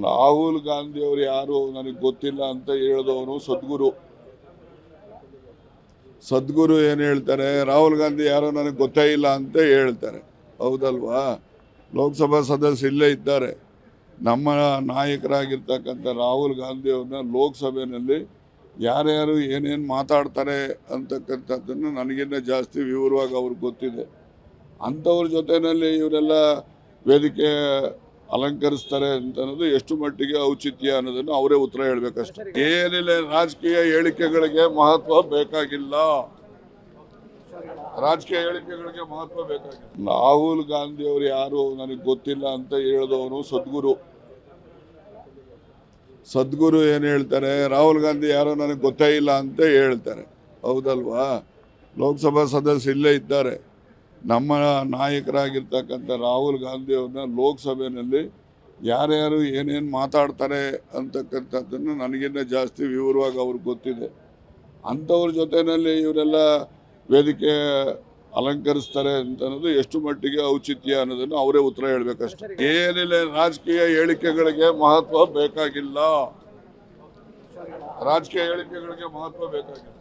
ರಾಹುಲ್ ಗಾಂಧಿ ಅವರು ಯಾರು ನನಗೆ ಗೊತ್ತಿಲ್ಲ ಅಂತ ಹೇಳಿದವನು ಸದ್ಗುರು ಏನು ಹೇಳ್ತಾರೆ, ರಾಹುಲ್ ಗಾಂಧಿ ಯಾರೋ ನನಗೆ ಗೊತ್ತೇ ಇಲ್ಲ ಅಂತ ಹೇಳ್ತಾರೆ. ಹೌದಲ್ವಾ? ಲೋಕಸಭಾ ಸದಸ್ಯರು ಇಲ್ಲೇ ಇದ್ದಾರೆ. ನಮ್ಮ ನಾಯಕರಾಗಿರ್ತಕ್ಕಂಥ ರಾಹುಲ್ ಗಾಂಧಿ ಅವ್ರನ್ನ ಲೋಕಸಭೆಯಲ್ಲಿ ಯಾರ್ಯಾರು ಏನೇನು ಮಾತಾಡ್ತಾರೆ ಅಂತಕ್ಕಂಥದ್ದನ್ನು ನನಗಿನ್ನ ಜಾಸ್ತಿ ವಿವರವಾಗಿ ಅವ್ರಿಗೆ ಗೊತ್ತಿದೆ. ಅಂಥವ್ರ ಜೊತೆಯಲ್ಲಿ ಇವರೆಲ್ಲ ವೇದಿಕೆ ಅಲಂಕರಿಸ್ತಾರೆ ಅಂತ ಅನ್ನೋದು ಎಷ್ಟು ಮಟ್ಟಿಗೆ ಔಚಿತ್ಯ ಅನ್ನೋದನ್ನು ಅವರೇ ಉತ್ತರ ಹೇಳಬೇಕಷ್ಟೇ. ಏನಿಲ್ಲ, ರಾಜಕೀಯ ಹೇಳಿಕೆಗಳಿಗೆ ಮಹತ್ವ ಬೇಕಾಗಿಲ್ಲ. ರಾಹುಲ್ ಗಾಂಧಿ ಅವರು ಯಾರು ನನಗೆ ಗೊತ್ತಿಲ್ಲ ಅಂತ ಹೇಳಿದವನು ಸದ್ಗುರು ಏನು ಹೇಳ್ತಾರೆ, ರಾಹುಲ್ ಗಾಂಧಿ ಯಾರೋ ನನಗೆ ಗೊತ್ತೇ ಇಲ್ಲ ಅಂತ ಹೇಳ್ತಾರೆ. ಹೌದಲ್ವಾ? ಲೋಕಸಭಾ ಸದಸ್ಯರು ಇಲ್ಲೇ ಇದ್ದಾರೆ. ನಮ್ಮ ನಾಯಕರಾಗಿರ್ತಕ್ಕಂಥ ರಾಹುಲ್ ಗಾಂಧಿ ಅವ್ರನ್ನ ಲೋಕಸಭೆಯಲ್ಲಿ ಯಾರ್ಯಾರು ಏನೇನು ಮಾತಾಡ್ತಾರೆ ಅಂತಕ್ಕಂಥದ್ದನ್ನು ನನಗಿನ್ನ ಜಾಸ್ತಿ ವಿವರವಾಗಿ ಅವ್ರಿಗೆ ಗೊತ್ತಿದೆ. ಅಂಥವ್ರ ಜೊತೆಯಲ್ಲಿ ಇವರೆಲ್ಲ ವೇದಿಕೆ ಅಲಂಕರಿಸ್ತಾರೆ ಅಂತ ಅನ್ನೋದು ಎಷ್ಟು ಮಟ್ಟಿಗೆ ಔಚಿತ್ಯ ಅನ್ನೋದನ್ನು ಅವರೇ ಉತ್ತರ ಹೇಳಬೇಕಷ್ಟೇ. ಏನಿಲ್ಲ, ರಾಜಕೀಯ ಹೇಳಿಕೆಗಳಿಗೆ ಮಹತ್ವ ಬೇಕಾಗಿಲ್ಲ.